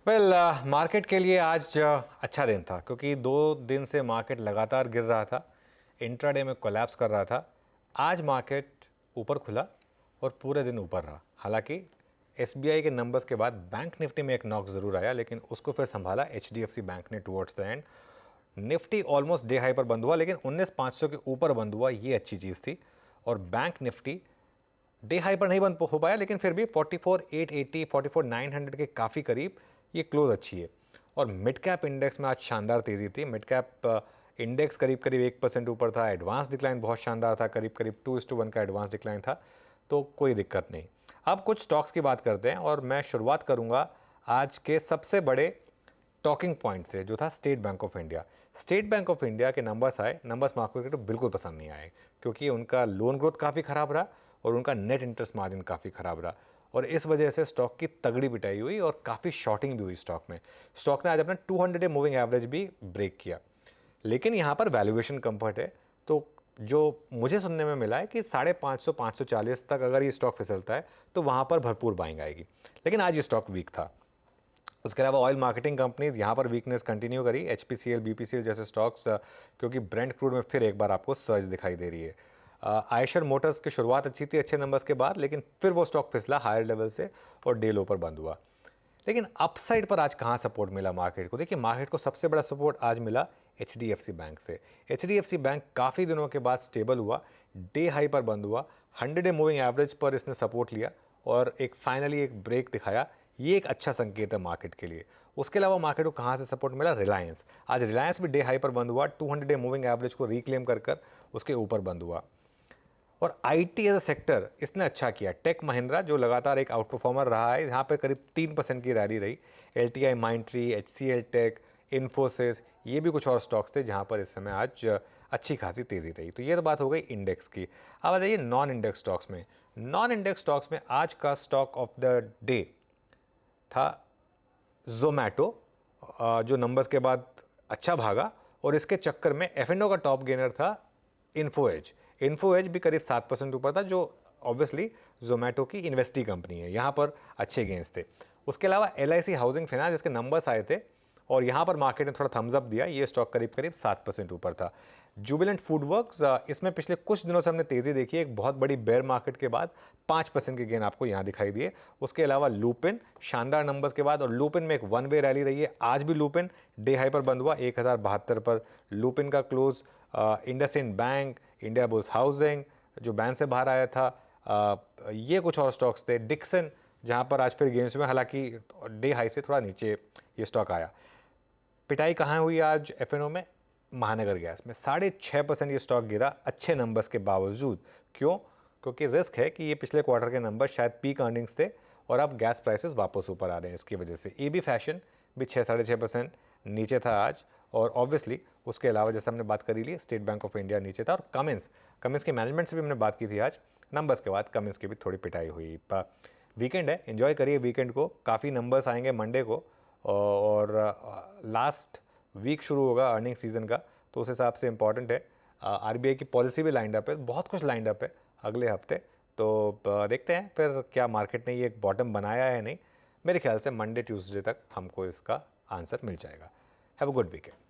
Well market के लिए आज अच्छा दिन था क्योंकि 2 दिन से मार्केट लगातार गिर रहा था, इंट्राडे में कोलैप्स कर रहा था। आज मार्केट ऊपर खुला और पूरे दिन ऊपर रहा। हालांकि एसबीआई के नंबर्स के बाद बैंक निफ्टी में एक नॉक ज़रूर आया, लेकिन उसको फिर संभाला एचडीएफसी बैंक ने towards the end. Nifty almost day high पर बंद हुआ, लेकिन 19,500 के ऊपर बंद हुआ, ये अच्छी चीज़ थी। और बैंक निफ्टी डे हाई पर नहीं बंद हो पाया, लेकिन फिर भी 44,880 44,900 के काफ़ी करीब ये क्लोज अच्छी है। और मिड कैप इंडेक्स में आज शानदार तेज़ी थी। मिड कैप इंडेक्स करीब करीब 1% ऊपर था। एडवांस डिक्लाइन बहुत शानदार था, करीब करीब 2:1 का एडवांस डिक्लाइन था, तो कोई दिक्कत नहीं। अब कुछ स्टॉक्स की बात करते हैं और मैं शुरुआत करूंगा आज के सबसे बड़े टॉकिंग पॉइंट से, जो था state bank of India. State bank of India के नंबर्स आए, नंबर्स मार्केट को बिल्कुल पसंद नहीं आए क्योंकि उनका लोन ग्रोथ काफ़ी ख़राब रहा और उनका नेट इंटरेस्ट मार्जिन काफ़ी ख़राब रहा, और इस वजह से स्टॉक की तगड़ी पिटाई हुई और काफ़ी शॉर्टिंग भी हुई स्टॉक में। स्टॉक ने आज अपना 200 डे मूविंग एवरेज भी ब्रेक किया, लेकिन यहाँ पर वैल्यूएशन कंफर्ट है। तो जो मुझे सुनने में मिला है कि 550 540 तक अगर ये स्टॉक फिसलता है तो वहाँ पर भरपूर बाइंग आएगी, लेकिन आज ये स्टॉक वीक था। उसके अलावा ऑयल मार्केटिंग कंपनीज यहाँ पर वीकनेस कंटिन्यू करी, एचपीसीएल बीपीसीएल जैसे स्टॉक्स, क्योंकि ब्रेंट क्रूड में फिर एक बार आपको सर्ज दिखाई दे रही है। आयशर मोटर्स की शुरुआत अच्छी थी अच्छे नंबर्स के बाद, लेकिन फिर वो स्टॉक फिसला हायर लेवल से और डे लो पर बंद हुआ। लेकिन अपसाइड पर आज कहाँ सपोर्ट मिला मार्केट को? देखिए, मार्केट को सबसे बड़ा सपोर्ट आज मिला एचडीएफसी बैंक से। एचडीएफसी बैंक काफ़ी दिनों के बाद स्टेबल हुआ, डे हाई पर बंद हुआ, 100 डे मूविंग एवरेज पर इसने सपोर्ट लिया और एक फाइनली एक ब्रेक दिखाया। ये एक अच्छा संकेत है मार्केट के लिए। उसके अलावा मार्केट को कहाँ से सपोर्ट मिला? रिलायंस। आज रिलायंस भी डे हाई पर बंद हुआ, 200 डे मूविंग एवरेज को रिक्लेम कर उसके ऊपर बंद हुआ। और आईटी एज अ सेक्टर इसने अच्छा किया। टेक महिंद्रा जो लगातार एक आउट परफॉर्मर रहा है, यहाँ पे करीब 3% की रैली रही। एलटीआई माइंट्री, एचसीएल टेक, इन्फोसिस, ये भी कुछ और स्टॉक्स थे जहाँ पर इस समय आज अच्छी खासी तेज़ी रही। तो ये तो बात हो गई इंडेक्स की। अब आ जाइए नॉन इंडेक्स स्टॉक्स में। नॉन इंडेक्स स्टॉक्स में आज का स्टॉक ऑफ द डे था जोमैटो, जो नंबर्स के बाद अच्छा भागा, और इसके चक्कर में एफ&ओ का टॉप गेनर था इन्फोएज। इन्फोएज भी करीब 7% ऊपर था, जो ऑब्वियसली जोमैटो की इन्वेस्टी कंपनी है, यहाँ पर अच्छे गेंस थे। उसके अलावा एलआईसी हाउसिंग फाइनेंस, इसके नंबर्स आए थे और यहाँ पर मार्केट ने थोड़ा थम्स अप दिया, ये स्टॉक करीब करीब 7% ऊपर था। जुबिलेंट फूडवर्क्स, इसमें पिछले कुछ दिनों से हमने तेज़ी देखी है, एक बहुत बड़ी बेयर मार्केट के बाद 5% के गेन आपको यहाँ दिखाई दिए। उसके अलावा लुपिन, शानदार नंबर्स के बाद, और लुपिन में एक वन वे रैली रही है। आज भी लुपिन डे हाई पर बंद हुआ, 1072 पर लुपिन का close. IndusInd bank, India bulls housing जो बैन से बाहर आया था, ये कुछ और स्टॉक्स थे। डिक्सन जहाँ पर आज फिर गेंस में, हालांकि डे हाई से थोड़ा नीचे ये स्टॉक आया। पिटाई कहाँ हुई आज एफ&ओ में? महानगर गैस में 6.5% ये स्टॉक गिरा अच्छे नंबर्स के बावजूद। क्यों? क्योंकि रिस्क है कि ये पिछले क्वार्टर के नंबर शायद पीक अर्निंग्स थे और अब गैस प्राइसेस वापस ऊपर आ रहे हैं इसकी वजह से। एबी फैशन भी 6.5% नीचे था आज, और ऑब्वियसली उसके अलावा जैसे हमने बात करी ली, स्टेट बैंक ऑफ इंडिया नीचे था। और कमिंस के मैनेजमेंट से भी हमने बात की थी आज, नंबर्स के बाद कमिंस की भी थोड़ी पिटाई हुई। वीकेंड है, एंजॉय करिए वीकेंड को, काफ़ी नंबर्स आएंगे मंडे को और लास्ट वीक शुरू होगा अर्निंग सीजन का, तो उस हिसाब से इंपॉर्टेंट है। आरबीआई की पॉलिसी भी लाइंड अप है, बहुत कुछ लाइंड अप है अगले हफ्ते, तो देखते हैं फिर क्या मार्केट ने ये एक बॉटम बनाया है नहीं। मेरे ख्याल से मंडे ट्यूसडे तक हमको इसका आंसर मिल जाएगा। Have a good weekend.